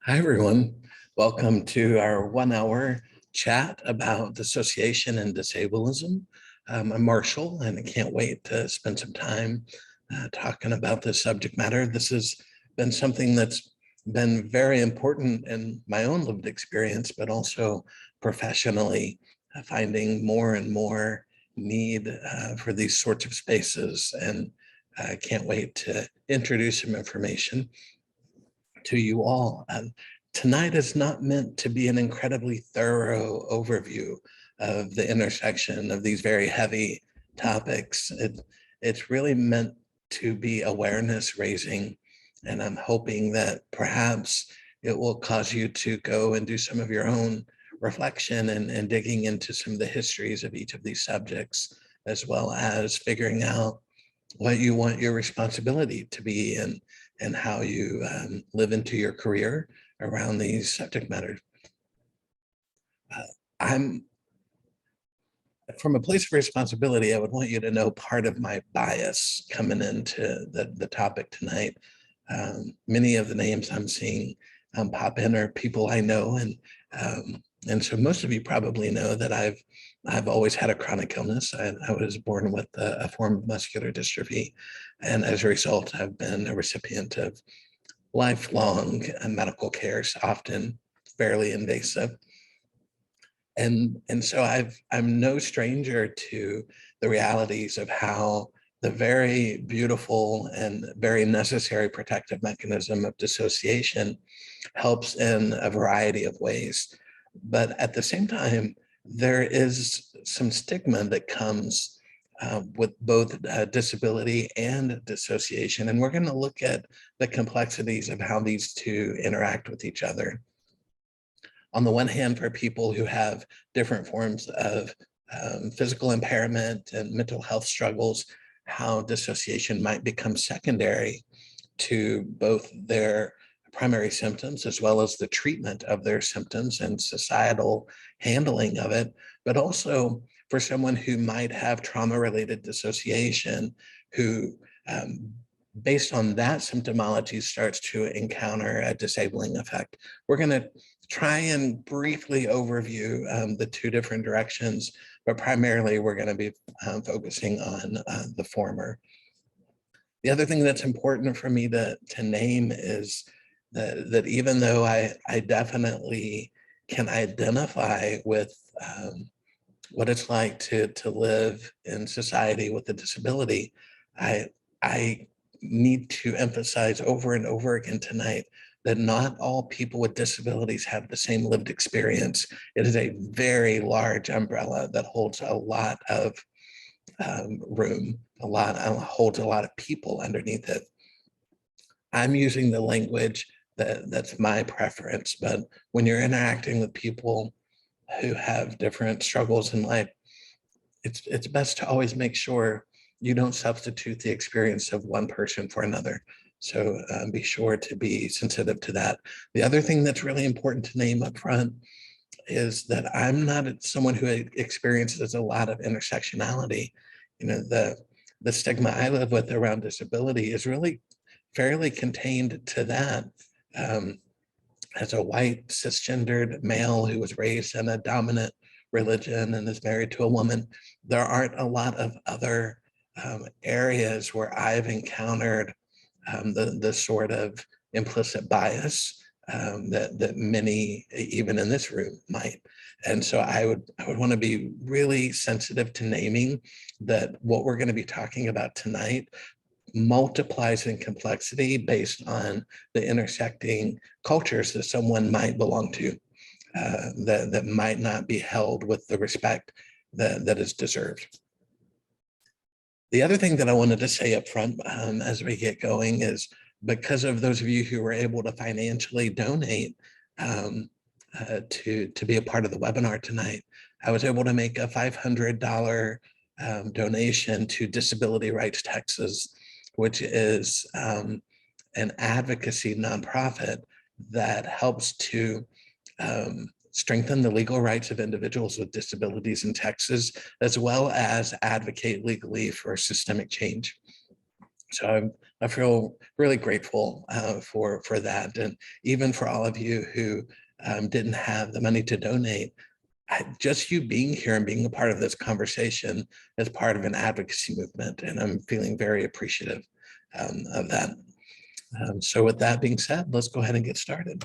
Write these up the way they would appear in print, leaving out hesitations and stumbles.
Hi, everyone. Welcome to our 1 hour chat about dissociation and disablism. I'm Marshall, and I can't wait to spend some time talking about this subject matter. This has been something that's been very important in my own lived experience, but also professionally, finding more and more need for these sorts of spaces. And I can't wait to introduce some information to you all. Tonight is not meant to be an incredibly thorough overview of the intersection of these very heavy topics. It's really meant to be awareness raising, and I'm hoping that perhaps it will cause you to go and do some of your own reflection and digging into some of the histories of each of these subjects, as well as figuring out what you want your responsibility to be and how you live into your career around these subject matters. I'm from a place of responsibility. I would want you to know part of my bias coming into the topic tonight. Many of the names I'm seeing pop in are people I know, and so most of you probably know that I've always had a chronic illness. I was born with a form of muscular dystrophy, and as a result, I've been a recipient of lifelong medical cares, often fairly invasive. And so I'm no stranger to the realities of how the very beautiful and very necessary protective mechanism of dissociation helps in a variety of ways. But at the same time, there is some stigma that comes with both disability and dissociation. And we're going to look at the complexities of how these two interact with each other. On the one hand, for people who have different forms of physical impairment and mental health struggles, how dissociation might become secondary to both their primary symptoms as well as the treatment of their symptoms and societal handling of it, but also for someone who might have trauma-related dissociation, who based on that symptomology starts to encounter a disabling effect. We're going to try and briefly overview the two different directions, but primarily we're going to be focusing on the former. The other thing that's important for me to name is that even though I definitely can identify with what it's like to live in society with a disability, I need to emphasize over and over again tonight that not all people with disabilities have the same lived experience. It is a very large umbrella that holds a lot of room, holds a lot of people underneath it. I'm using the language that's my preference, but when you're interacting with people who have different struggles in life, it's best to always make sure you don't substitute the experience of one person for another. So be sure to be sensitive to that. The other thing that's really important to name up front is that I'm not someone who experiences a lot of intersectionality. You know, the stigma I live with around disability is really fairly contained to that. As a white cisgendered male who was raised in a dominant religion and is married to a woman, there aren't a lot of other areas where I've encountered the sort of implicit bias that many, even in this room, might. And so I would want to be really sensitive to naming that what we're going to be talking about tonight multiplies in complexity based on the intersecting cultures that someone might belong to, that might not be held with the respect that is deserved. The other thing that I wanted to say up front as we get going is, because of those of you who were able to financially donate to be a part of the webinar tonight, I was able to make a $500 donation to Disability Rights Texas, which is an advocacy nonprofit that helps to strengthen the legal rights of individuals with disabilities in Texas, as well as advocate legally for systemic change. So I feel really grateful for that. And even for all of you who didn't have the money to donate, just you being here and being a part of this conversation is part of an advocacy movement. And I'm feeling very appreciative of that. So with that being said, let's go ahead and get started.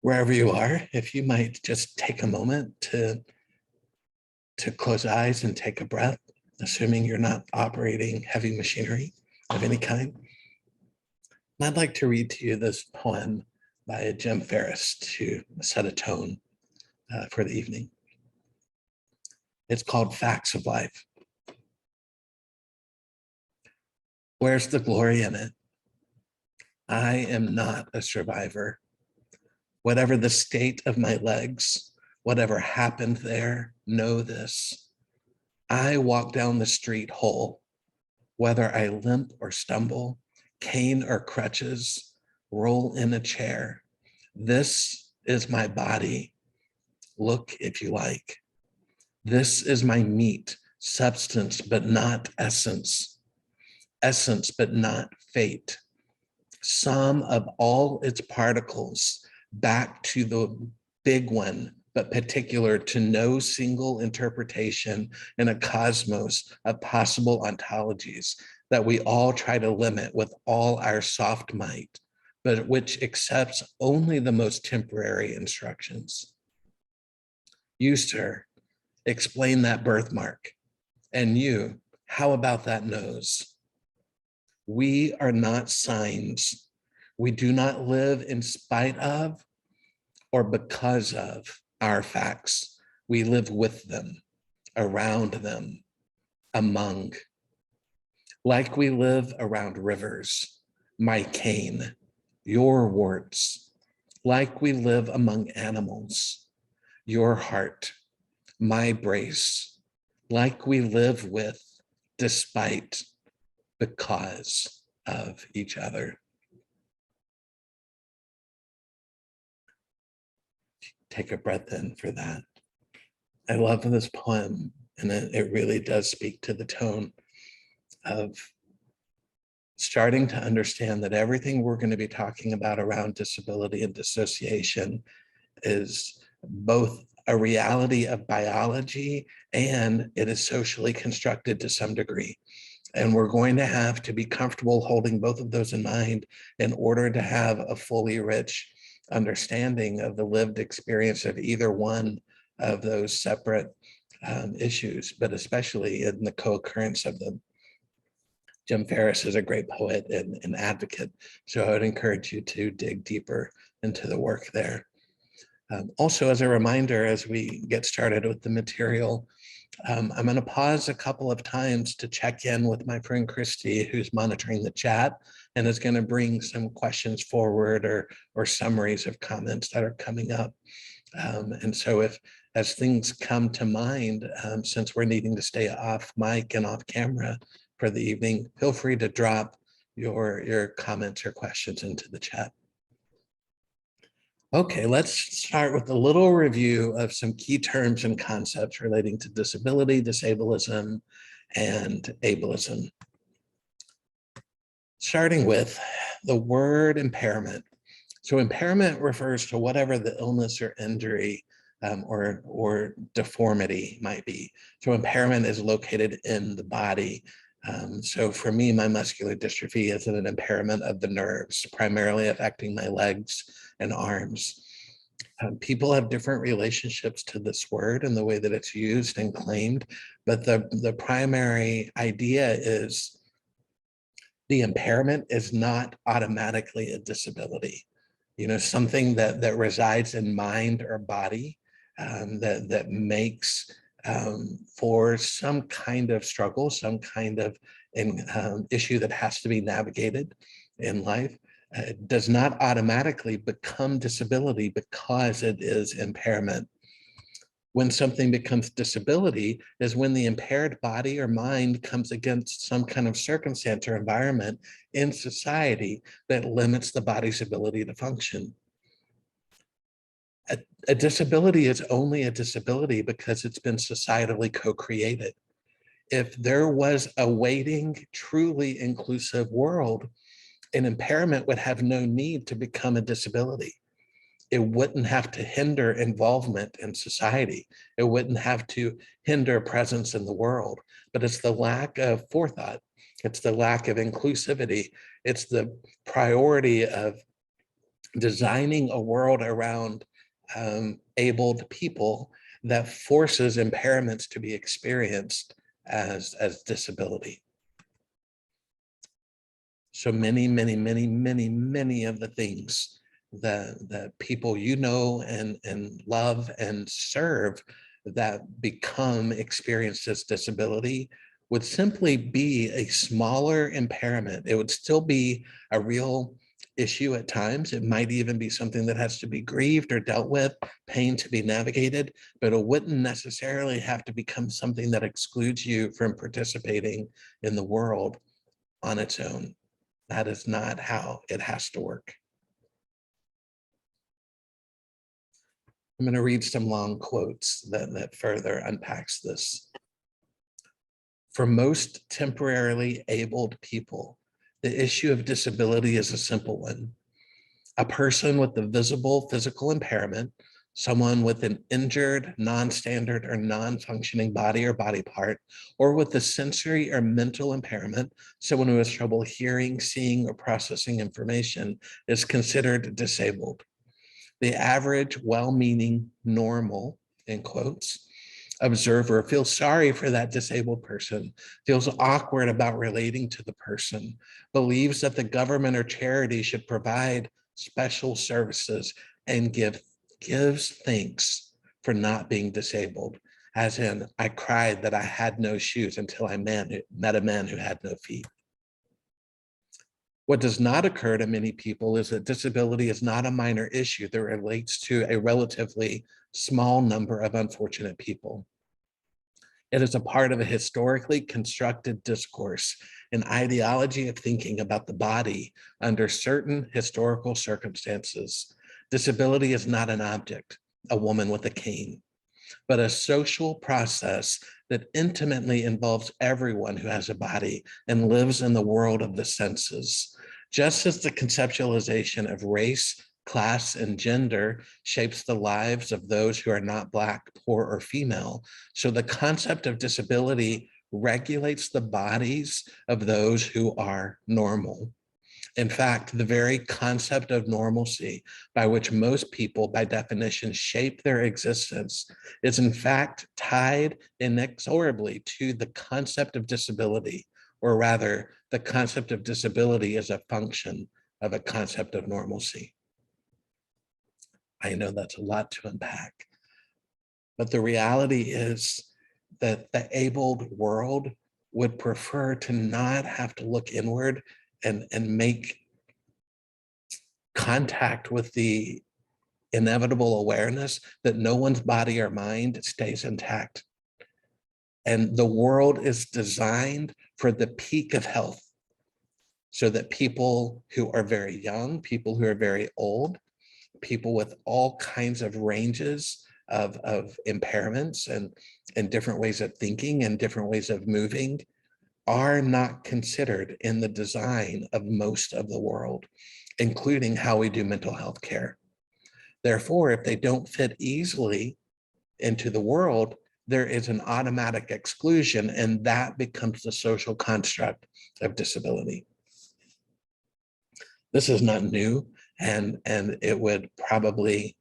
Wherever you are, if you might just take a moment to close eyes and take a breath, assuming you're not operating heavy machinery of any kind. And I'd like to read to you this poem by Jim Ferris to set a tone for the evening. It's called Facts of Life. Where's the glory in it? I am not a survivor. Whatever the state of my legs, whatever happened there, know this. I walk down the street whole, whether I limp or stumble, cane or crutches, roll in a chair. This is my body. Look if you like. This is my meat, substance, but not essence. Essence, but not fate. Sum of all its particles back to the big one, but particular to no single interpretation in a cosmos of possible ontologies that we all try to limit with all our soft might, but which accepts only the most temporary instructions. You, sir, explain that birthmark. And you, how about that nose? We are not signs. We do not live in spite of or because of our facts. We live with them, around them, among. Like we live around rivers, my cane, your warts. Like we live among animals, your heart, my brace. Like we live with, despite, because of each other. Take a breath in for that. I love this poem, and it really does speak to the tone of starting to understand that everything we're going to be talking about around disability and dissociation is both a reality of biology and it is socially constructed to some degree. And we're going to have to be comfortable holding both of those in mind in order to have a fully rich understanding of the lived experience of either one of those separate issues, but especially in the co-occurrence of them. Jim Ferris is a great poet and advocate, so I would encourage you to dig deeper into the work there. Also, as a reminder, as we get started with the material, I'm going to pause a couple of times to check in with my friend Christy, who's monitoring the chat and is going to bring some questions forward or summaries of comments that are coming up. And so if, as things come to mind, since we're needing to stay off mic and off camera for the evening, feel free to drop your comments or questions into the chat. Okay, let's start with a little review of some key terms and concepts relating to disability, disablism, and ableism. Starting with the word impairment. So impairment refers to whatever the illness or injury or deformity might be. So impairment is located in the body. So for me, my muscular dystrophy is an impairment of the nerves, primarily affecting my legs and arms. People have different relationships to this word and the way that it's used and claimed, but the primary idea is the impairment is not automatically a disability. You know, something that resides in mind or body that makes for some kind of struggle, some kind of issue that has to be navigated in life, does not automatically become disability because it is impairment. When something becomes disability is when the impaired body or mind comes against some kind of circumstance or environment in society that limits the body's ability to function. A disability is only a disability because it's been societally co-created. If there was a waiting, truly inclusive world, an impairment would have no need to become a disability. It wouldn't have to hinder involvement in society. It wouldn't have to hinder presence in the world. But it's the lack of forethought. It's the lack of inclusivity. It's the priority of designing a world around abled people that forces impairments to be experienced as disability. So many of the things that people and love and serve that become experienced as disability would simply be a smaller impairment. It would still be a real issue at times. It might even be something that has to be grieved or dealt with, pain to be navigated, but it wouldn't necessarily have to become something that excludes you from participating in the world on its own. That is not how it has to work. I'm going to read some long quotes that further unpacks this. For most temporarily abled people, the issue of disability is a simple one. A person with a visible physical impairment, someone with an injured, non-standard or non-functioning body or body part, or with a sensory or mental impairment, someone who has trouble hearing, seeing, or processing information, is considered disabled. The average, well-meaning, normal, in quotes, observer feels sorry for that disabled person, feels awkward about relating to the person, believes that the government or charity should provide special services, and gives thanks for not being disabled. As in, I cried that I had no shoes until I met a man who had no feet. What does not occur to many people is that disability is not a minor issue that relates to a relatively small number of unfortunate people. It is a part of a historically constructed discourse, an ideology of thinking about the body under certain historical circumstances. Disability is not an object, a woman with a cane, but a social process that intimately involves everyone who has a body and lives in the world of the senses. Just as the conceptualization of race, class, and gender shapes the lives of those who are not Black, poor, or female, so the concept of disability regulates the bodies of those who are normal. In fact, the very concept of normalcy, by which most people, by definition, shape their existence, is in fact tied inexorably to the concept of disability, or rather, the concept of disability is a function of a concept of normalcy. I know that's a lot to unpack, but the reality is that the abled world would prefer to not have to look inward and make contact with the inevitable awareness that no one's body or mind stays intact. And the world is designed for the peak of health, so that people who are very young, people who are very old, people with all kinds of ranges of impairments and different ways of thinking and different ways of moving are not considered in the design of most of the world, including how we do mental health care. Therefore, if they don't fit easily into the world, there is an automatic exclusion, and that becomes the social construct of disability. This is not new, and it would probably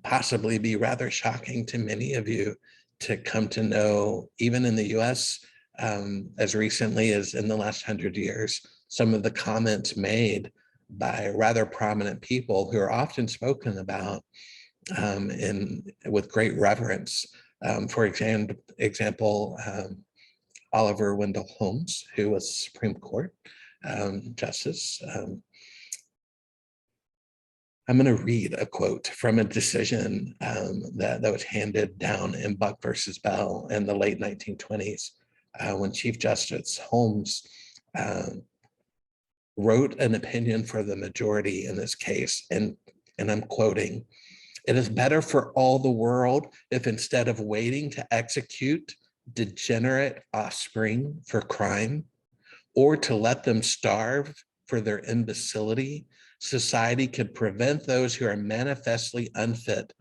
possibly be rather shocking to many of you to come to know, even in the US, as recently as in the last 100 years, some of the comments made by rather prominent people who are often spoken about with great reverence. For example, Oliver Wendell Holmes, who was Supreme Court Justice. I'm going to read a quote from a decision that was handed down in Buck versus Bell in the late 1920s, when Chief Justice Holmes wrote an opinion for the majority in this case, and I'm quoting, "It is better for all the world if instead of waiting to execute degenerate offspring for crime, or to let them starve for their imbecility, society could prevent those who are manifestly unfit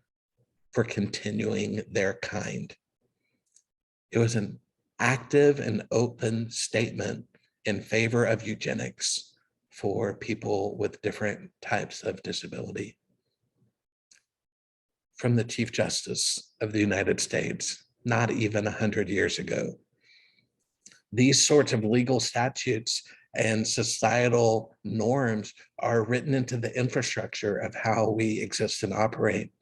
for continuing their kind. It was an active and open statement in favor of eugenics for people with different types of disability. From the Chief Justice of the United States, not even 100 years ago. These sorts of legal statutes and societal norms are written into the infrastructure of how we exist and operate.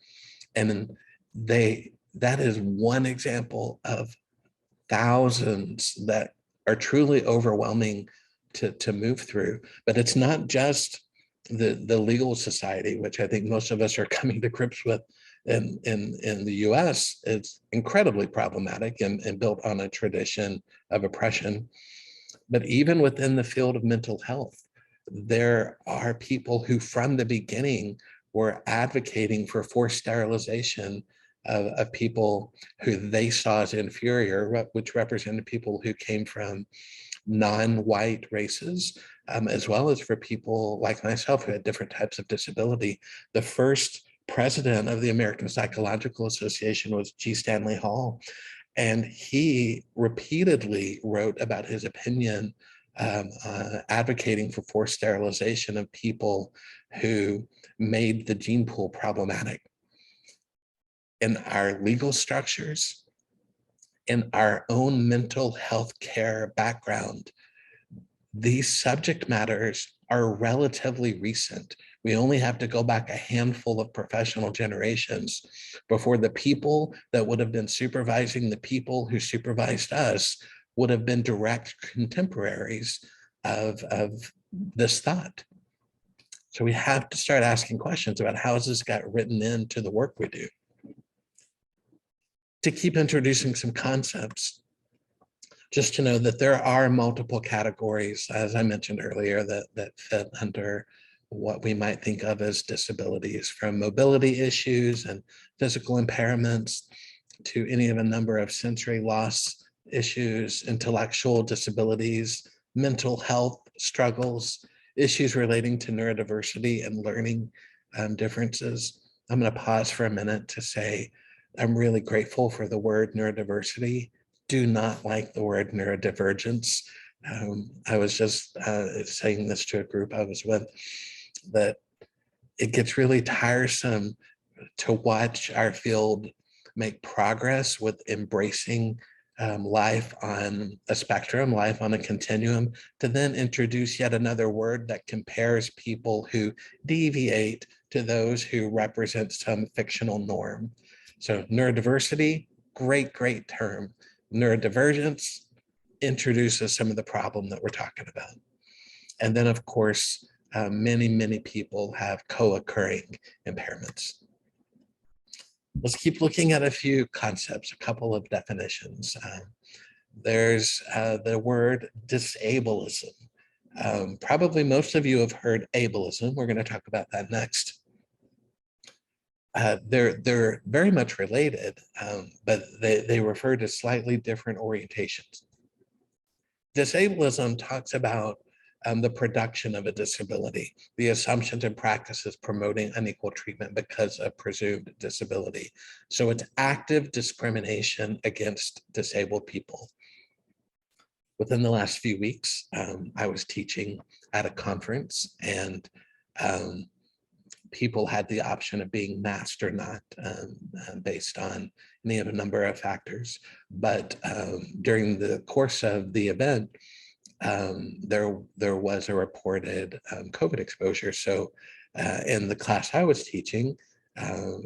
And that is one example of thousands that are truly overwhelming to move through. But it's not just the legal society, which I think most of us are coming to grips with in the US. It's incredibly problematic and built on a tradition of oppression. But even within the field of mental health, there are people who from the beginning were advocating for forced sterilization of people who they saw as inferior, which represented people who came from non-white races, as well as for people like myself who had different types of disability. The first president of the American Psychological Association was G. Stanley Hall, and he repeatedly wrote about his opinion advocating for forced sterilization of people who made the gene pool problematic. In our legal structures, in our own mental health care background, these subject matters are relatively recent. We only have to go back a handful of professional generations before the people that would have been supervising the people who supervised us would have been direct contemporaries of this thought. So we have to start asking questions about how has this got written into the work we do. To keep introducing some concepts, just to know that there are multiple categories, as I mentioned earlier, that fit under what we might think of as disabilities, from mobility issues and physical impairments to any of a number of sensory loss issues, intellectual disabilities, mental health struggles, issues relating to neurodiversity and learning differences. I'm going to pause for a minute to say I'm really grateful for the word neurodiversity. Do not like the word neurodivergence. I was just saying this to a group I was with, that it gets really tiresome to watch our field make progress with embracing life on a spectrum, life on a continuum, to then introduce yet another word that compares people who deviate to those who represent some fictional norm. So neurodiversity, great term. Neurodivergence introduces some of the problem that we're talking about. And then of course, many people have co-occurring impairments. Let's keep looking at a few concepts, a couple of definitions. There's the word disablism. Probably most of you have heard ableism. We're going to talk about that next. They're very much related, but they refer to slightly different orientations. Disablism talks about the production of a disability, the assumptions and practices promoting unequal treatment because of presumed disability. So it's active discrimination against disabled people. Within the last few weeks, I was teaching at a conference, and people had the option of being masked or not based on any of a number of factors. But during the course of the event, there was a reported COVID exposure. So in the class I was teaching,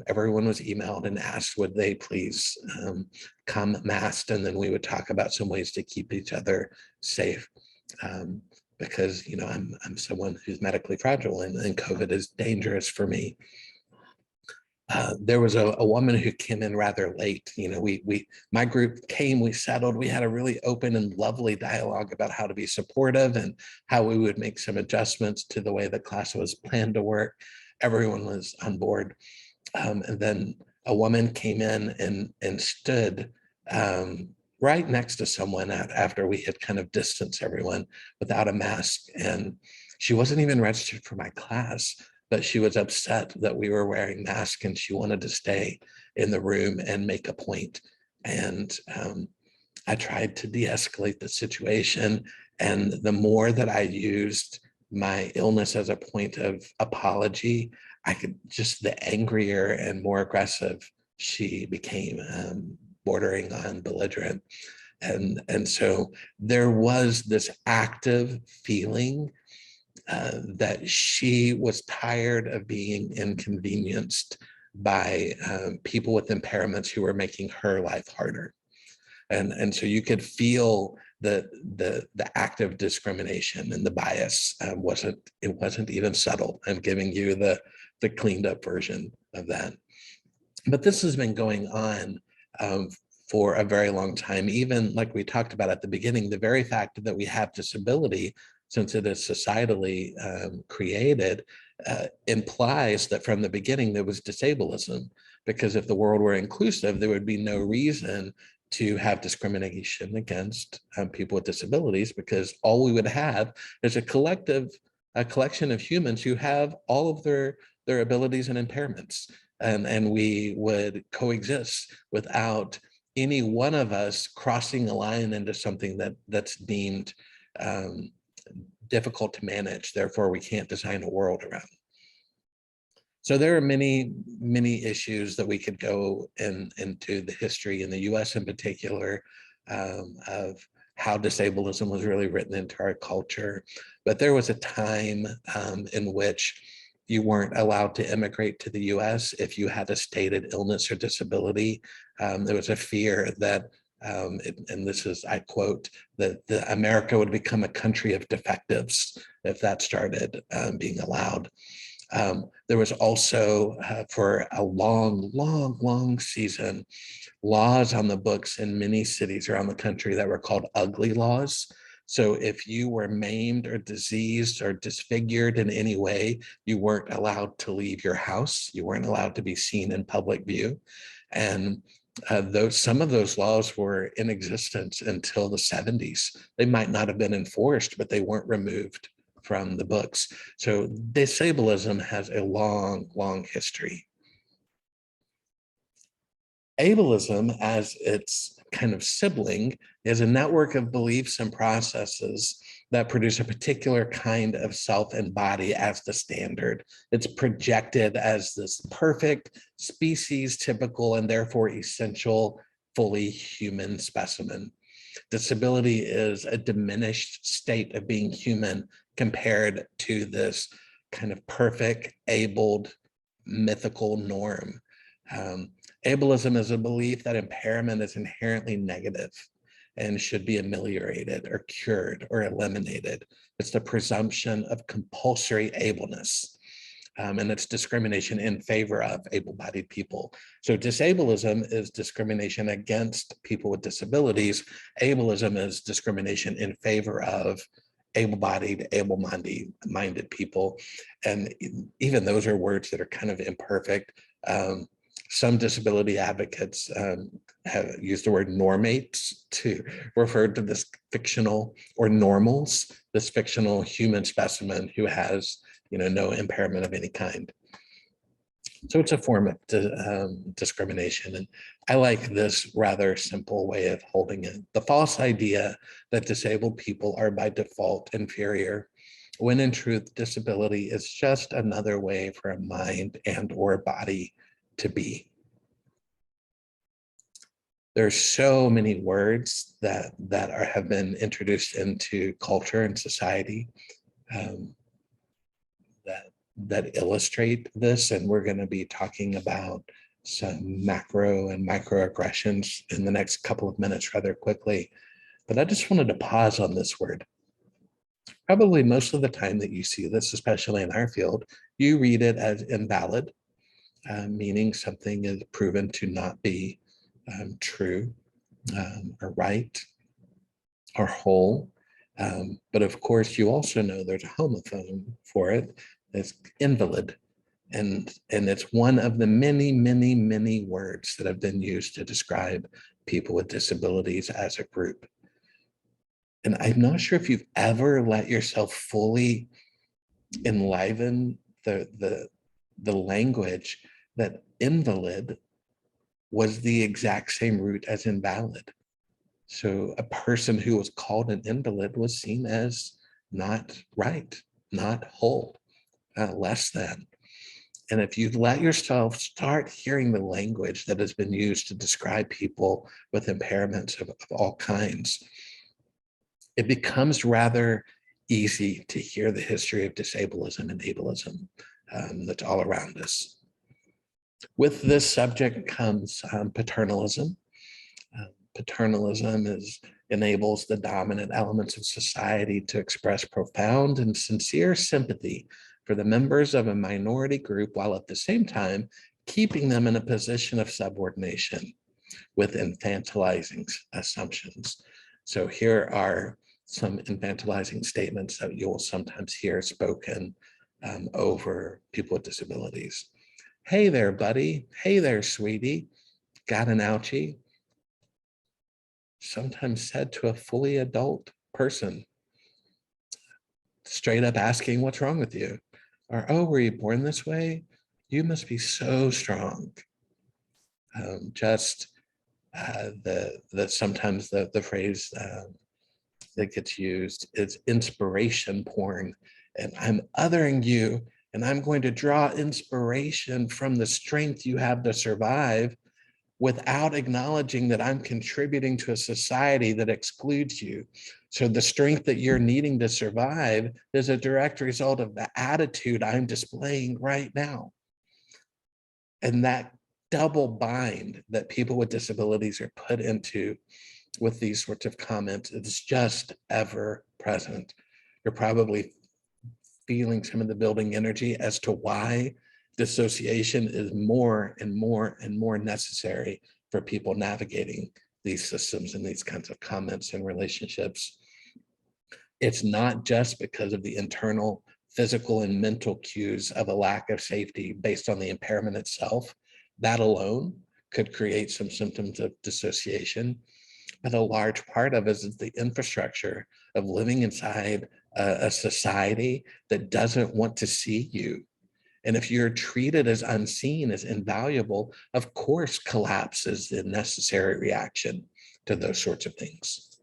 everyone was emailed and asked would they please come masked, and then we would talk about some ways to keep each other safe. Because I'm someone who's medically fragile, and COVID is dangerous for me. There was a woman who came in rather late. My group came, we settled, we had a really open and lovely dialogue about how to be supportive and how we would make some adjustments to the way the class was planned to work. Everyone was on board. And then a woman came in and stood right next to someone after we had kind of distanced everyone without a mask. And she wasn't even registered for my class, but she was upset that we were wearing masks and she wanted to stay in the room and make a point. And I tried to de-escalate the situation. And the more that I used my illness as a point of apology, I could just, the angrier and more aggressive she became, bordering on belligerent. And so there was this active feeling that she was tired of being inconvenienced by people with impairments who were making her life harder. And so you could feel the active discrimination and the bias. It wasn't even subtle. I'm giving you the cleaned up version of that. But this has been going on for a very long time. Even like we talked about at the beginning, the very fact that we have disability, since it is societally created, implies that from the beginning there was disablism, because if the world were inclusive, there would be no reason to have discrimination against people with disabilities, because all we would have is a collection of humans who have all of their abilities and impairments. And we would coexist without any one of us crossing a line into something that's deemed difficult to manage. Therefore, we can't design a world around. So there are many, many issues that we could go into the history in the US in particular of how disablism was really written into our culture. But there was a time in which you weren't allowed to immigrate to the US if you had a stated illness or disability. There was a fear that, and this is, I quote, that America would become a country of defectives if that started being allowed. There was also, for a long season, laws on the books in many cities around the country that were called ugly laws. So if you were maimed or diseased or disfigured in any way, you weren't allowed to leave your house. You weren't allowed to be seen in public view. And some of those laws were in existence until the 70s. They might not have been enforced, but they weren't removed from the books. So disablism has a long history. Ableism, as its kind of sibling, is a network of beliefs and processes that produce a particular kind of self and body as the standard. It's projected as this perfect, species typical, and therefore essential, fully human specimen. Disability is a diminished state of being human compared to this kind of perfect, abled, mythical norm. Ableism is a belief that impairment is inherently negative and should be ameliorated or cured or eliminated. It's the presumption of compulsory ableness, and it's discrimination in favor of able-bodied people. So disablism is discrimination against people with disabilities. Ableism is discrimination in favor of able-bodied, able-minded people. And even those are words that are kind of imperfect. Some disability advocates have used the word normates to refer to this fictional, or normals, this fictional human specimen who has, no impairment of any kind. So it's a form of discrimination. And I like this rather simple way of holding it. The false idea that disabled people are by default inferior, when in truth, disability is just another way for a mind and or body to be. There's so many words that have been introduced into culture and society that illustrate this, and we're going to be talking about some macro and microaggressions in the next couple of minutes rather quickly. But I just wanted to pause on this word. Probably most of the time that you see this, especially in our field, you read it as invalid, meaning something is proven to not be true or right or whole. But of course, you also know there's a homophone for it. It's invalid. And it's one of the many words that have been used to describe people with disabilities as a group. And I'm not sure if you've ever let yourself fully enliven the language that invalid was the exact same root as invalid. So a person who was called an invalid was seen as not right, not whole, less than. And if you let yourself start hearing the language that has been used to describe people with impairments of all kinds, it becomes rather easy to hear the history of disablism and ableism that's all around us. With this subject comes paternalism. Paternalism enables the dominant elements of society to express profound and sincere sympathy for the members of a minority group, while at the same time keeping them in a position of subordination with infantilizing assumptions. So here are some infantilizing statements that you'll sometimes hear spoken over people with disabilities. Hey there, buddy. Hey there, sweetie. Got an ouchie? Sometimes said to a fully adult person. Straight up asking, what's wrong with you? Or, oh, were you born this way? You must be so strong. Sometimes the phrase that gets used is inspiration porn. And I'm othering you, and I'm going to draw inspiration from the strength you have to survive, without acknowledging that I'm contributing to a society that excludes you. So the strength that you're needing to survive is a direct result of the attitude I'm displaying right now. And that double bind that people with disabilities are put into with these sorts of comments is just ever present. You're probably feeling some of the building energy as to why dissociation is more and more and more necessary for people navigating these systems and these kinds of comments and relationships. It's not just because of the internal physical and mental cues of a lack of safety based on the impairment itself. That alone could create some symptoms of dissociation, but a large part of it is the infrastructure of living inside a society that doesn't want to see you. And if you're treated as unseen, as invaluable, of course, collapse is the necessary reaction to those sorts of things.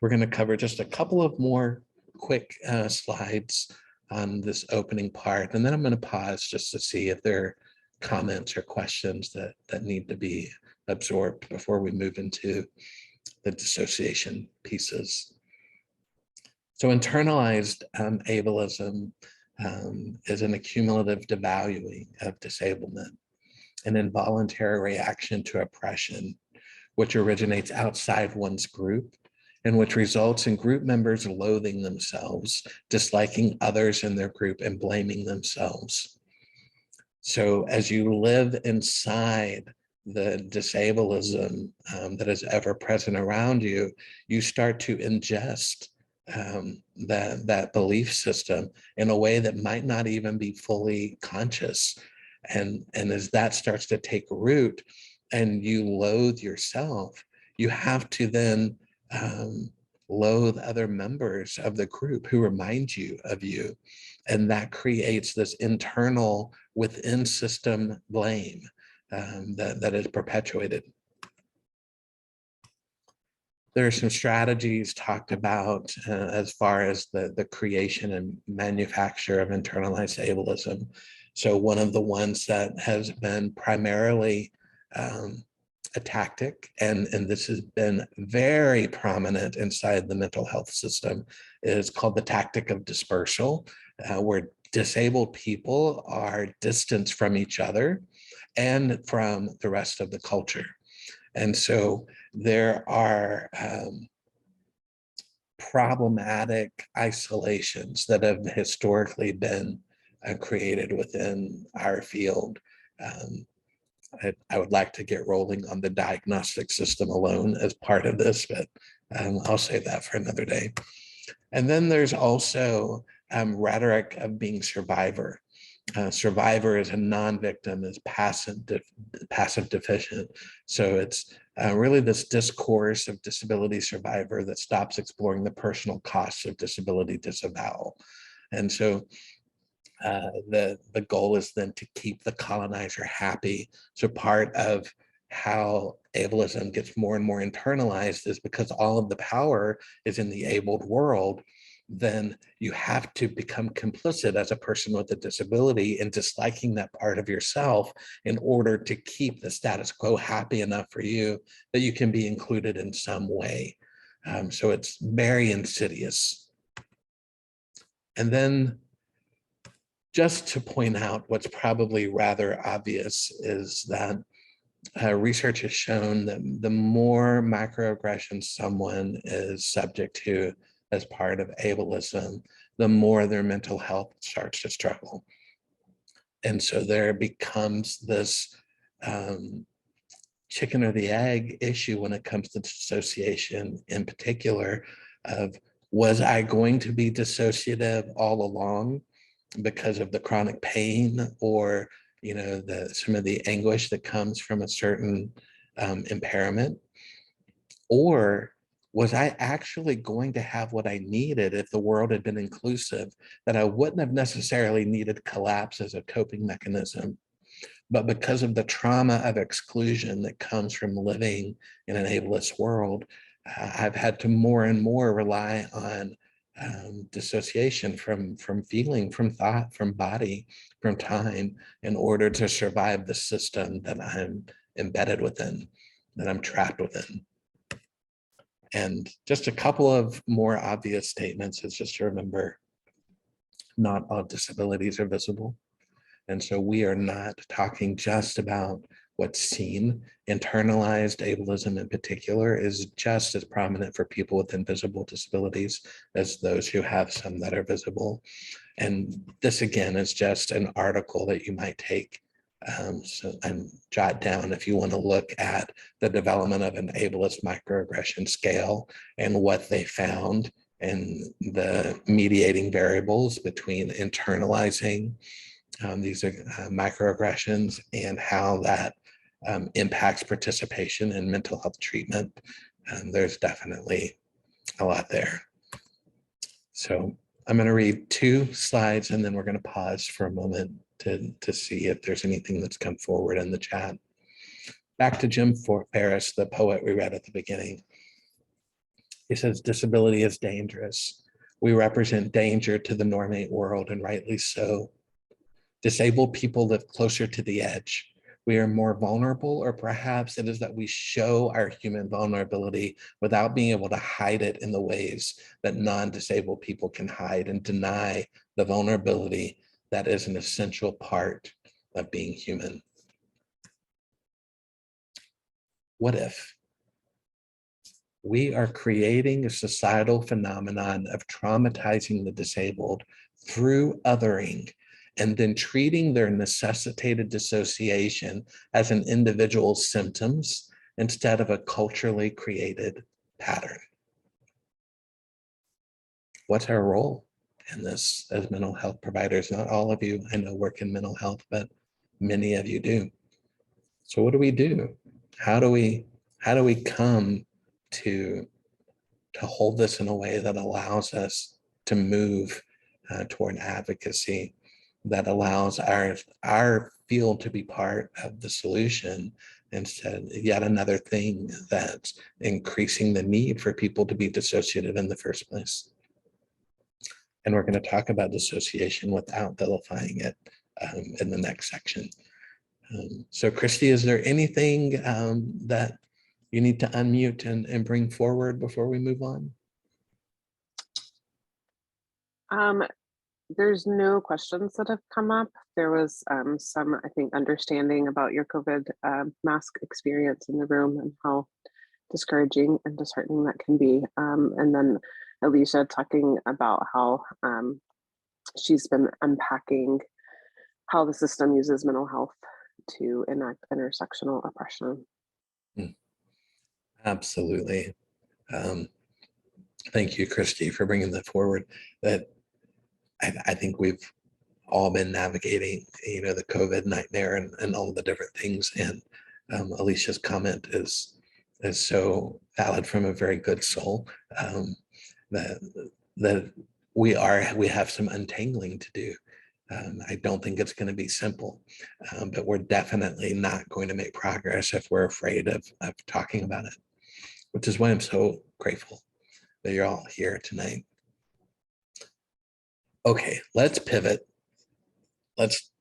We're going to cover just a couple of more quick slides on this opening part, and then I'm going to pause just to see if there are comments or questions that need to be absorbed before we move into the dissociation pieces. So internalized ableism is an accumulative devaluing of disablement, an involuntary reaction to oppression, which originates outside one's group and which results in group members loathing themselves, disliking others in their group, and blaming themselves. So as you live inside the disablism that is ever present around you, you start to ingest that belief system in a way that might not even be fully conscious. And as that starts to take root and you loathe yourself, you have to then loathe other members of the group who remind you of you. And that creates this internal within system blame that is perpetuated. There are some strategies talked about as far as the creation and manufacture of internalized ableism. So one of the ones that has been primarily a tactic, and this has been very prominent inside the mental health system, is called the tactic of dispersal, where disabled people are distanced from each other and from the rest of the culture. And so there are problematic isolations that have historically been created within our field. I would like to get rolling on the diagnostic system alone as part of this, but I'll save that for another day. And then there's also rhetoric of being survivor. Survivor is a non-victim, is passive deficient. So it's really this discourse of disability survivor that stops exploring the personal costs of disability disavowal. And so the goal is then to keep the colonizer happy. So part of how ableism gets more and more internalized is because all of the power is in the abled world, then you have to become complicit as a person with a disability in disliking that part of yourself in order to keep the status quo happy enough for you that you can be included in some way. So it's very insidious. And then just to point out what's probably rather obvious is that research has shown that the more microaggressions someone is subject to as part of ableism, the more their mental health starts to struggle. And so there becomes this chicken or the egg issue when it comes to dissociation in particular of, was I going to be dissociative all along because of the chronic pain or some of the anguish that comes from a certain impairment? Or was I actually going to have what I needed if the world had been inclusive, that I wouldn't have necessarily needed collapse as a coping mechanism, but because of the trauma of exclusion that comes from living in an ableist world, I've had to more and more rely on dissociation from feeling, from thought, from body, from time, in order to survive the system that I'm embedded within, that I'm trapped within. And just a couple of more obvious statements is just to remember, not all disabilities are visible. And so we are not talking just about what's seen. Internalized ableism in particular is just as prominent for people with invisible disabilities as those who have some that are visible. And this again is just an article that you might take and jot down if you want to look at the development of an ableist microaggression scale and what they found and the mediating variables between internalizing these are microaggressions and how that impacts participation in mental health treatment. There's definitely a lot there. So I'm going to read 2 slides and then we're going to pause for a moment to see if there's anything that's come forward in the chat. Back to Jim Ferris, the poet we read at the beginning. He says, disability is dangerous. We represent danger to the normate world, and rightly so. Disabled people live closer to the edge. We are more vulnerable, or perhaps it is that we show our human vulnerability without being able to hide it in the ways that non-disabled people can hide and deny the vulnerability that is an essential part of being human. What if we are creating a societal phenomenon of traumatizing the disabled through othering and then treating their necessitated dissociation as an individual's symptoms instead of a culturally created pattern? What's our role in this as mental health providers? Not all of you, I know, work in mental health, but many of you do. So what do we do? How do we come to hold this in a way that allows us to move toward advocacy, that allows our field to be part of the solution instead yet another thing that's increasing the need for people to be dissociative in the first place? And we're going to talk about dissociation without vilifying it in the next section. So Christy, is there anything that you need to unmute and bring forward before we move on? There's no questions that have come up. There was some, I think, understanding about your COVID mask experience in the room and how discouraging and disheartening that can be. And then Alicia talking about how she's been unpacking how the system uses mental health to enact intersectional oppression. Absolutely. Thank you, Christy, for bringing that forward. That I think we've all been navigating, the COVID nightmare and all the different things. And Alicia's comment is is so valid from a very good soul, that that we have some untangling to do. I don't think it's going to be simple, but we're definitely not going to make progress if we're afraid of talking about it, which is why I'm so grateful that you're all here tonight. Okay, let's pivot. Let's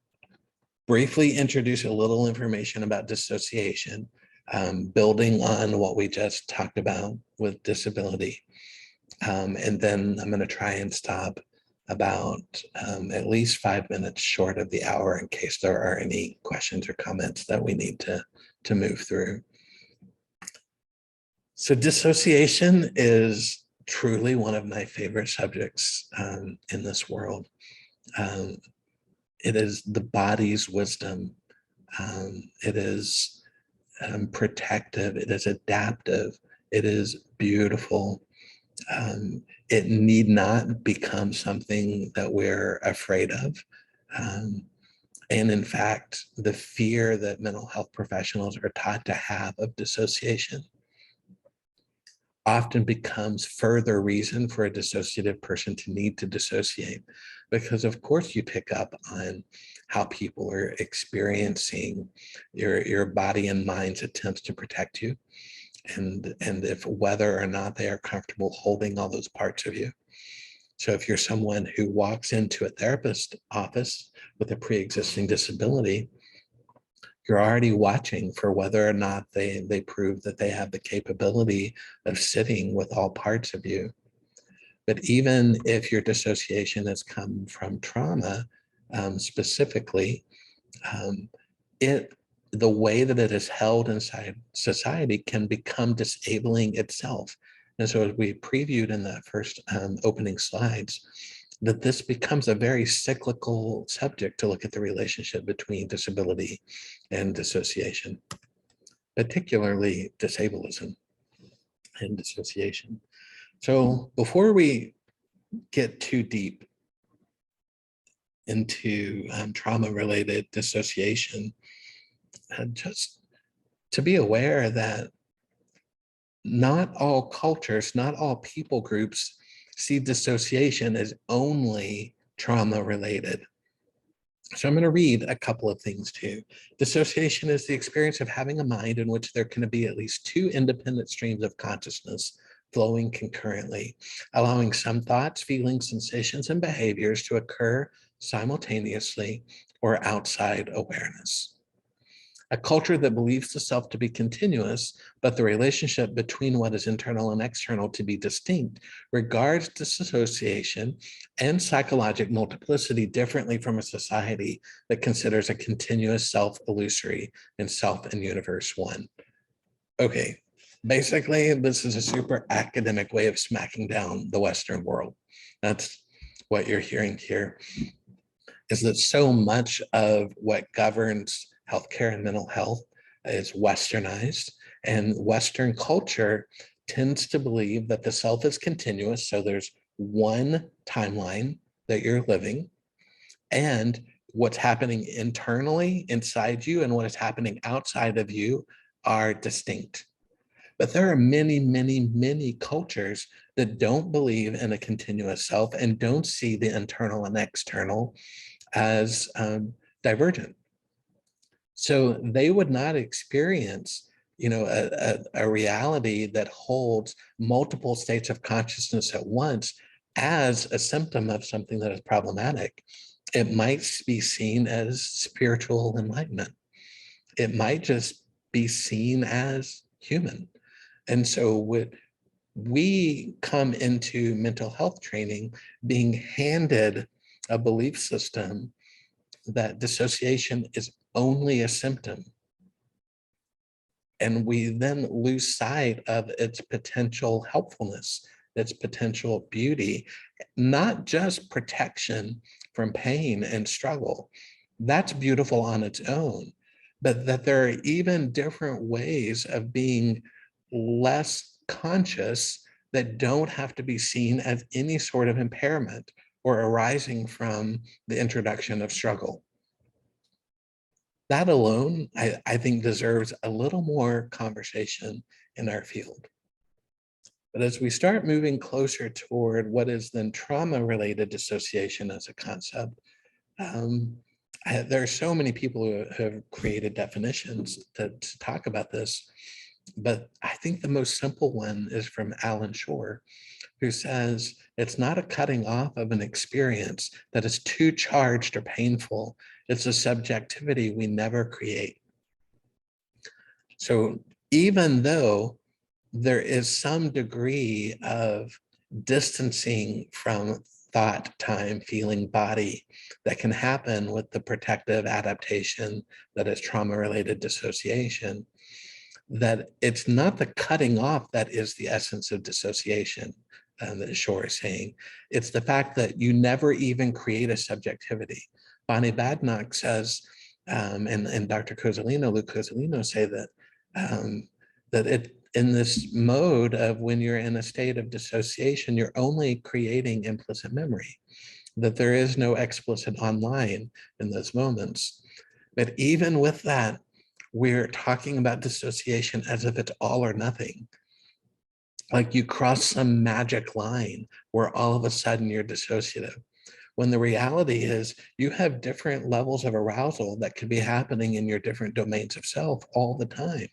briefly introduce a little information about dissociation, building on what we just talked about with disability. And then I'm going to try and stop about at least 5 minutes short of the hour in case there are any questions or comments that we need to move through. So dissociation is truly one of my favorite subjects in this world. It is the body's wisdom. It is protective. It is adaptive. It is beautiful. It need not become something that we're afraid of. And in fact, the fear that mental health professionals are taught to have of dissociation often becomes further reason for a dissociative person to need to dissociate. Because of course you pick up on how people are experiencing your body and mind's attempts to protect you. And if whether or not they are comfortable holding all those parts of you. So if you're someone who walks into a therapist office with a pre-existing disability, you're already watching for whether or not they prove that they have the capability of sitting with all parts of you. But even if your dissociation has come from trauma, specifically, the way that it is held inside society can become disabling itself. And so as we previewed in the first opening slides, that this becomes a very cyclical subject to look at the relationship between disability and dissociation, particularly disablism and dissociation. So before we get too deep into trauma-related dissociation, just to be aware that not all cultures, not all people groups see dissociation as only trauma-related. So I'm going to read a couple of things too. Dissociation is the experience of having a mind in which there can be at least two independent streams of consciousness flowing concurrently, allowing some thoughts, feelings, sensations, and behaviors to occur simultaneously or outside awareness. A culture that believes the self to be continuous, but the relationship between what is internal and external to be distinct, regards dissociation and psychologic multiplicity differently from a society that considers a continuous self illusory and self and universe one. Okay, basically, this is a super academic way of smacking down the Western world. That's what you're hearing here, is that so much of what governs healthcare and mental health is westernized, and Western culture tends to believe that the self is continuous. So there's one timeline that you're living, and what's happening internally inside you and what is happening outside of you are distinct. But there are many, many, many cultures that don't believe in a continuous self and don't see the internal and external as divergent. So they would not experience, a reality that holds multiple states of consciousness at once as a symptom of something that is problematic. It might be seen as spiritual enlightenment. It might just be seen as human. And so we come into mental health training being handed a belief system that dissociation is only a symptom. And we then lose sight of its potential helpfulness, its potential beauty, not just protection from pain and struggle. That's beautiful on its own, but that there are even different ways of being less conscious that don't have to be seen as any sort of impairment or arising from the introduction of struggle. That alone, I think, deserves a little more conversation in our field. But as we start moving closer toward what is then trauma-related dissociation as a concept, there are so many people who have created definitions to talk about this, but I think the most simple one is from Alan Shore, who says it's not a cutting off of an experience that is too charged or painful. It's a subjectivity we never create. So even though there is some degree of distancing from thought, time, feeling, body that can happen with the protective adaptation that is trauma-related dissociation, that it's not the cutting off that is the essence of dissociation, that Shore is saying. It's the fact that you never even create a subjectivity. Bonnie Badenoch says, and Dr. Cozzolino, Luke Cozzolino say that, in this mode of when you're in a state of dissociation, you're only creating implicit memory, that there is no explicit online in those moments. But even with that, we're talking about dissociation as if it's all or nothing. Like you cross some magic line where all of a sudden you're dissociative. When the reality is you have different levels of arousal that could be happening in your different domains of self all the time.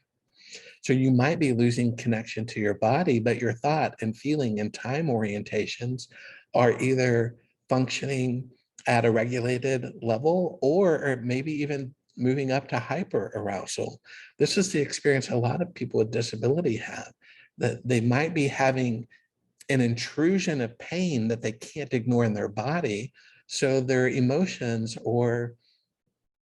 So you might be losing connection to your body, but your thought and feeling and time orientations are either functioning at a regulated level or maybe even moving up to hyper arousal. This is the experience a lot of people with disability have, that they might be having an intrusion of pain that they can't ignore in their body. So their emotions or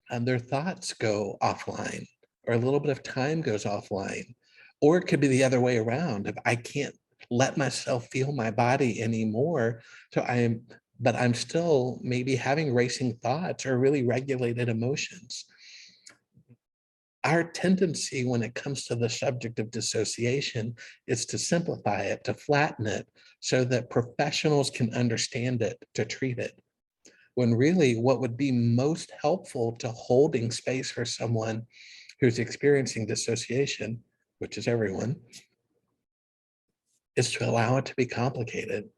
their thoughts go offline, or a little bit of time goes offline. Or it could be the other way around. If I can't let myself feel my body anymore, but I'm still maybe having racing thoughts or really regulated emotions. Our tendency when it comes to the subject of dissociation is to simplify it, to flatten it, so that professionals can understand it, to treat it. When really what would be most helpful to holding space for someone who's experiencing dissociation, which is everyone, is to allow it to be complicated,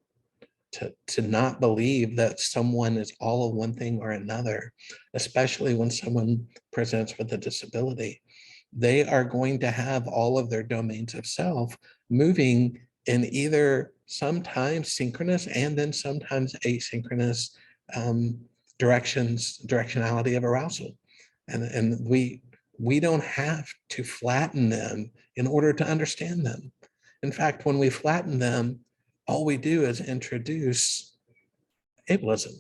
to not believe that someone is all of one thing or another, especially when someone presents with a disability. They are going to have all of their domains of self moving in either sometimes synchronous and then sometimes asynchronous directionality of arousal. And we don't have to flatten them in order to understand them. In fact, when we flatten them, all we do is introduce ableism.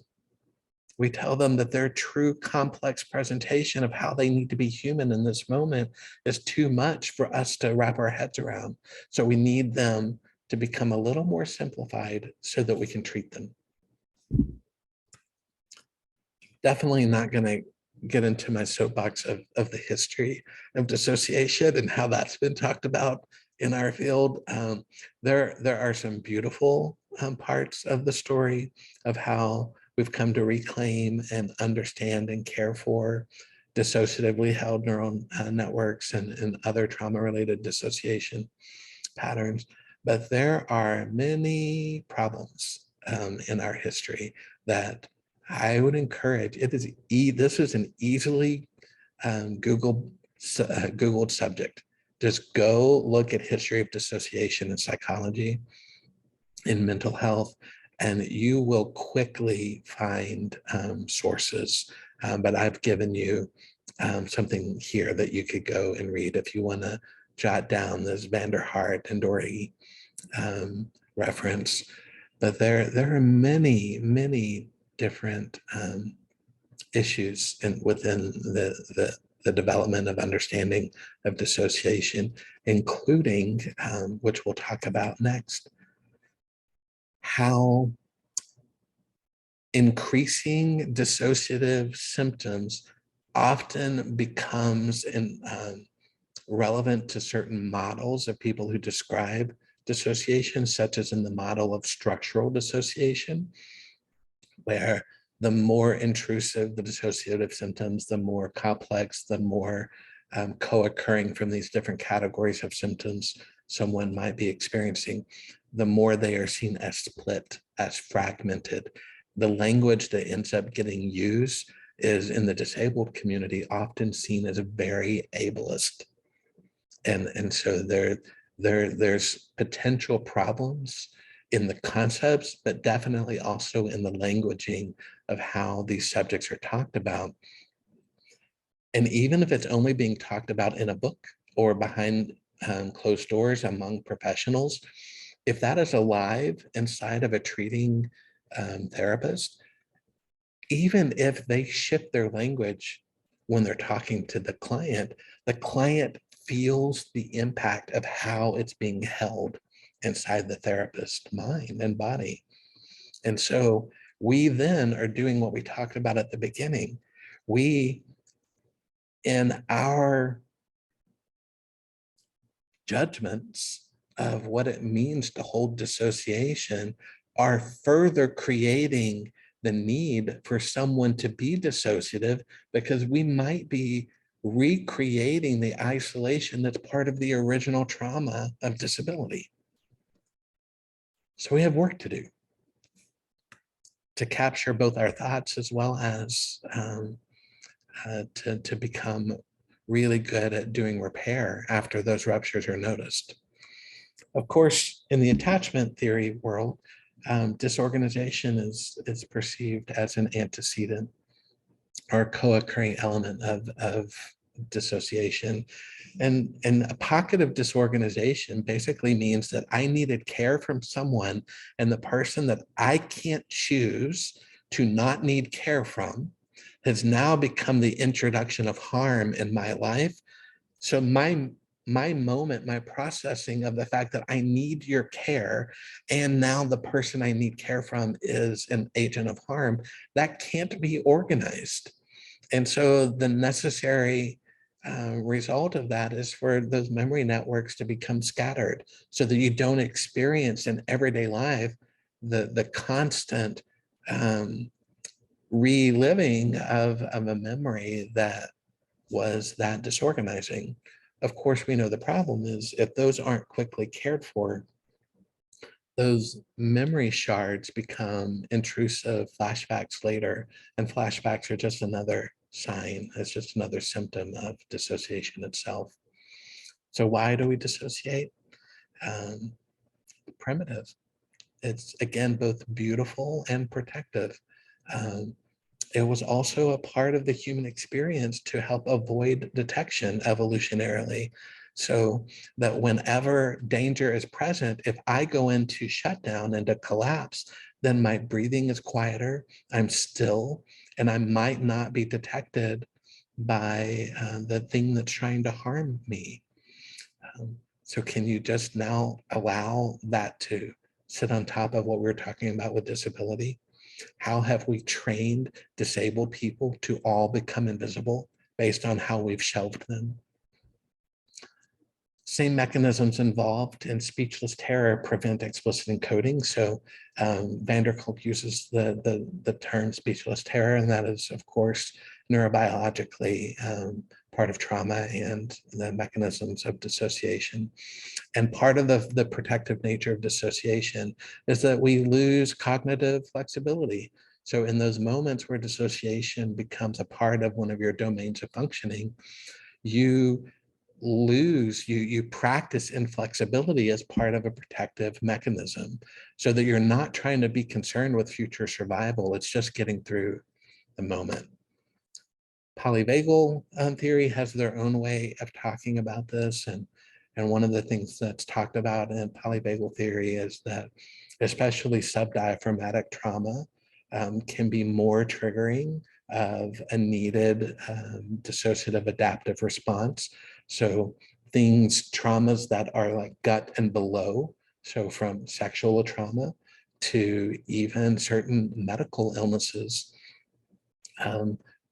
We tell them that their true complex presentation of how they need to be human in this moment is too much for us to wrap our heads around. So we need them to become a little more simplified so that we can treat them. Definitely not going to get into my soapbox of the history of dissociation and how that's been talked about in our field. There are some beautiful parts of the story of how we've come to reclaim and understand and care for dissociatively held neural networks and other trauma-related dissociation patterns. But there are many problems in our history that I would encourage. This is an easily Googled subject. Just go look at history of dissociation in psychology, in mental health, and you will quickly find sources. But I've given you something here that you could go and read if you want to jot down this Vanderhart and Dory reference. But there are many different issues within the development of understanding of dissociation, including, which we'll talk about next, how increasing dissociative symptoms often becomes relevant to certain models of people who describe dissociation, such as in the model of structural dissociation, where the more intrusive the dissociative symptoms, the more complex, the more co-occurring from these different categories of symptoms, someone might be experiencing, the more they are seen as split, as fragmented. The language that ends up getting used is in the disabled community often seen as very ableist. And so there's potential problems in the concepts, but definitely also in the languaging of how these subjects are talked about. And even if it's only being talked about in a book or behind closed doors among professionals, if that is alive inside of a treating therapist, even if they shift their language when they're talking to the client feels the impact of how it's being held inside the therapist's mind and body. And so we then are doing what we talked about at the beginning. We, in our judgments of what it means to hold dissociation, are further creating the need for someone to be dissociative, because we might be recreating the isolation that's part of the original trauma of disability. So we have work to do to capture both our thoughts as well as to become really good at doing repair after those ruptures are noticed. Of course, in the attachment theory world, disorganization is perceived as an antecedent or co-occurring element of dissociation. And a pocket of disorganization basically means that I needed care from someone, and the person that I can't choose to not need care from has now become the introduction of harm in my life. So my moment, my processing of the fact that I need your care, and now the person I need care from is an agent of harm, that can't be organized. And so the necessary result of that is for those memory networks to become scattered, so that you don't experience in everyday life the constant reliving of a memory that was that disorganizing. Of course, we know the problem is if those aren't quickly cared for, those memory shards become intrusive flashbacks later, and flashbacks are just another sign. It's just another symptom of dissociation itself. So why do we dissociate? Primitive. It's, again, both beautiful and protective. It was also a part of the human experience to help avoid detection evolutionarily. So that whenever danger is present, if I go into shutdown, into collapse, then my breathing is quieter, I'm still, and I might not be detected by the thing that's trying to harm me. So can you just now allow that to sit on top of what we're talking about with disability? How have we trained disabled people to all become invisible based on how we've shelved them? Same mechanisms involved in speechless terror prevent explicit encoding. So van der Kolk uses the term speechless terror, and that is, of course, neurobiologically part of trauma and the mechanisms of dissociation. And part of the protective nature of dissociation is that we lose cognitive flexibility. So in those moments where dissociation becomes a part of one of your domains of functioning, you practice inflexibility as part of a protective mechanism, so that you're not trying to be concerned with future survival. It's just getting through the moment. Polyvagal theory has their own way of talking about this, and one of the things that's talked about in polyvagal theory is that especially subdiaphragmatic trauma can be more triggering of a needed dissociative adaptive response. So traumas that are like gut and below, so from sexual trauma to even certain medical illnesses,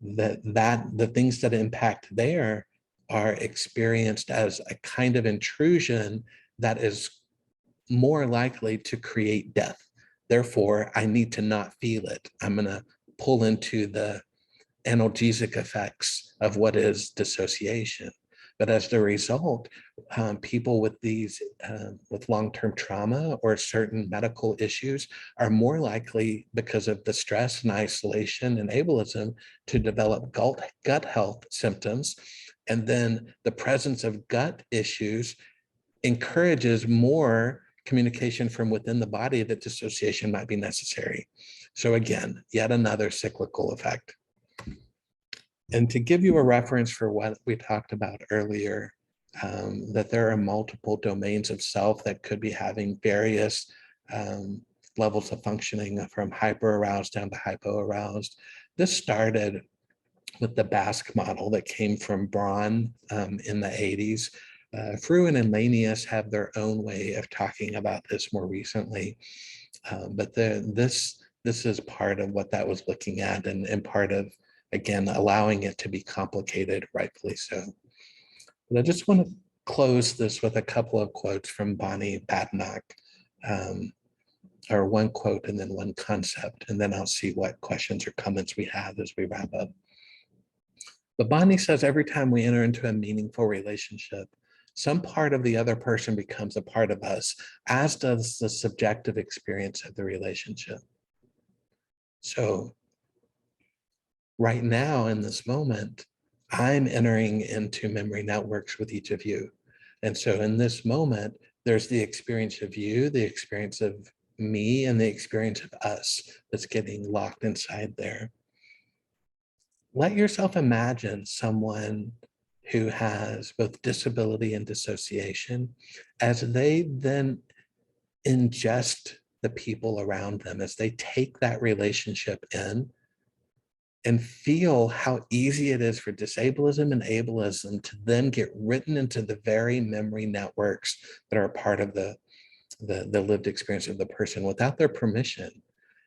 the things that impact there are experienced as a kind of intrusion that is more likely to create death. Therefore, I need to not feel it. I'm going to pull into the analgesic effects of what is dissociation. But as the result, people with these, with long-term trauma or certain medical issues are more likely, because of the stress and isolation and ableism, to develop gut health symptoms. And then the presence of gut issues encourages more communication from within the body that dissociation might be necessary. So again, yet another cyclical effect. And to give you a reference for what we talked about earlier, that there are multiple domains of self that could be having various levels of functioning, from hyper-aroused down to hypo-aroused. This started with the Basque model that came from Braun in the 80s. Fruin and Lanius have their own way of talking about this more recently. But this is part of what that was looking at, and part of, again, allowing it to be complicated, rightfully so. But I just want to close this with a couple of quotes from Bonnie Badenoch, or one quote and then one concept, and then I'll see what questions or comments we have as we wrap up. But Bonnie says, every time we enter into a meaningful relationship, some part of the other person becomes a part of us, as does the subjective experience of the relationship. So right now, in this moment, I'm entering into memory networks with each of you. And so in this moment, there's the experience of you, the experience of me, and the experience of us that's getting locked inside there. Let yourself imagine someone who has both disability and dissociation, as they then ingest the people around them, as they take that relationship in, and feel how easy it is for disablism and ableism to then get written into the very memory networks that are a part of the lived experience of the person without their permission.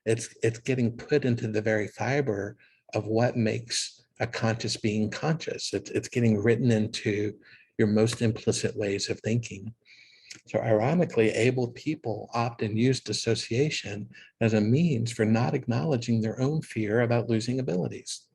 It's getting put into the very fiber of what makes a conscious being conscious. It's getting written into your most implicit ways of thinking. So ironically, able people often use dissociation as a means for not acknowledging their own fear about losing abilities.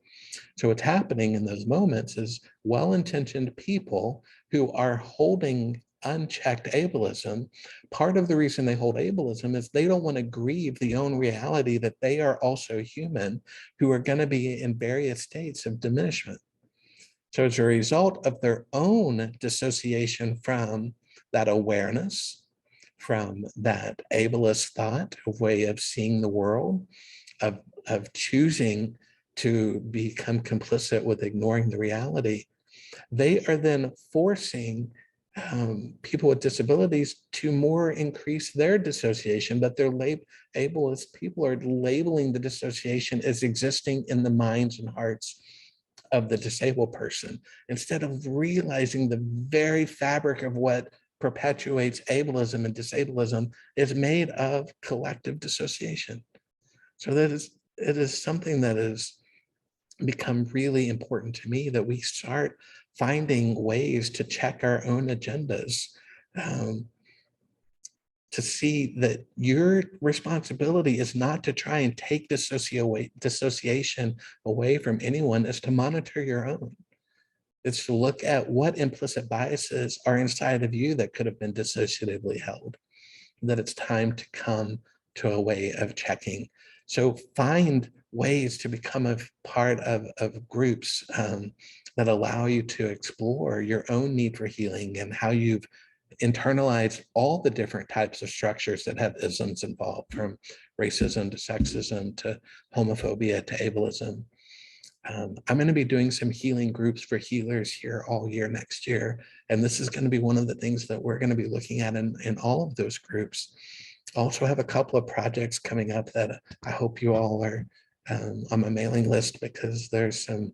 So what's happening in those moments is well-intentioned people who are holding unchecked ableism. Part of the reason they hold ableism is they don't want to grieve the own reality that they are also human, who are going to be in various states of diminishment. So as a result of their own dissociation from that awareness, from that ableist thought, a way of seeing the world, of choosing to become complicit with ignoring the reality, they are then forcing people with disabilities to more increase their dissociation, but they're ableist people are labeling the dissociation as existing in the minds and hearts of the disabled person, instead of realizing the very fabric of what perpetuates ableism and disablism is made of collective dissociation. So it is something that has become really important to me, that we start finding ways to check our own agendas, to see that your responsibility is not to try and take dissociation away from anyone, is to monitor your own. It's to look at what implicit biases are inside of you that could have been dissociatively held, that it's time to come to a way of checking. So find ways to become a part of groups that allow you to explore your own need for healing, and how you've internalized all the different types of structures that have isms involved, from racism to sexism to homophobia to ableism. I'm going to be doing some healing groups for healers here all year next year. And this is going to be one of the things that we're going to be looking at in all of those groups. Also have a couple of projects coming up that I hope you all are on my mailing list, because there's some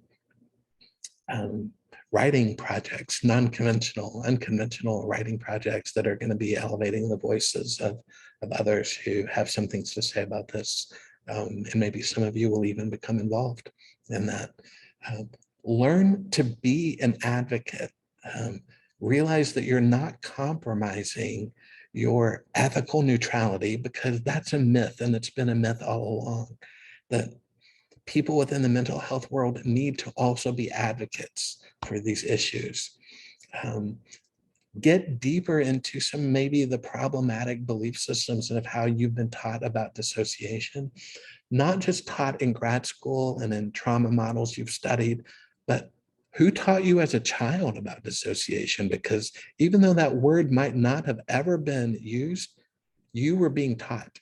writing projects, unconventional writing projects that are going to be elevating the voices of others who have some things to say about this. And maybe some of you will even become involved in that. Learn to be an advocate. Realize that you're not compromising your ethical neutrality, because that's a myth, and it's been a myth all along, that people within the mental health world need to also be advocates for these issues. Get deeper into some maybe the problematic belief systems of how you've been taught about dissociation, not just taught in grad school and in trauma models you've studied, but who taught you as a child about dissociation? Because even though that word might not have ever been used, you were being taught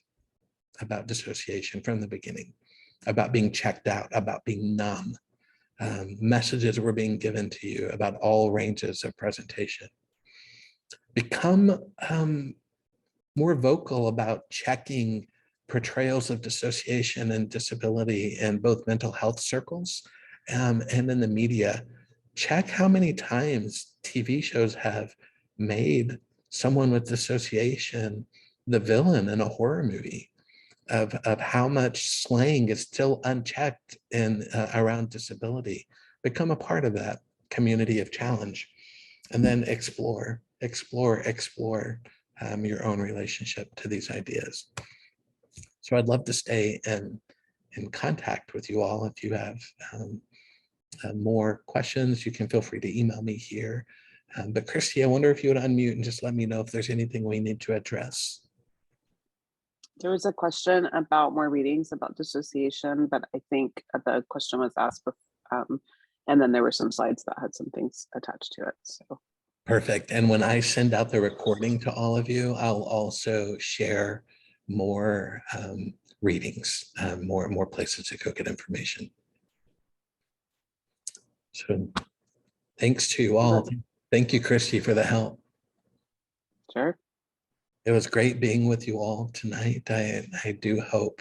about dissociation from the beginning, about being checked out, about being numb. Messages were being given to you about all ranges of presentation. Become more vocal about checking portrayals of dissociation and disability in both mental health circles and in the media. Check how many times TV shows have made someone with dissociation the villain in a horror movie, of how much slang is still unchecked in around disability. Become a part of that community of challenge, and then explore your own relationship to these ideas. So I'd love to stay in contact with you all. If you have more questions, you can feel free to email me here. But Christy, I wonder if you would unmute and just let me know if there's anything we need to address. There was a question about more readings about dissociation, but I think the question was asked before, and then there were some slides that had some things attached to it. So perfect. And when I send out the recording to all of you, I'll also share more readings, more places to go get information. So thanks to you all. Thank you, Christy, for the help. Sure. It was great being with you all tonight. I do hope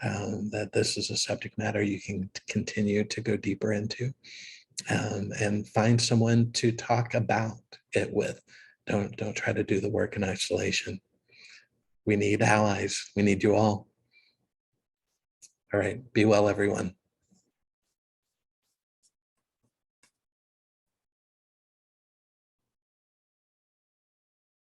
that this is a subject matter you can continue to go deeper into and find someone to talk about it with. Don't try to do the work in isolation. We need allies. We need you all. All right. Be well, everyone.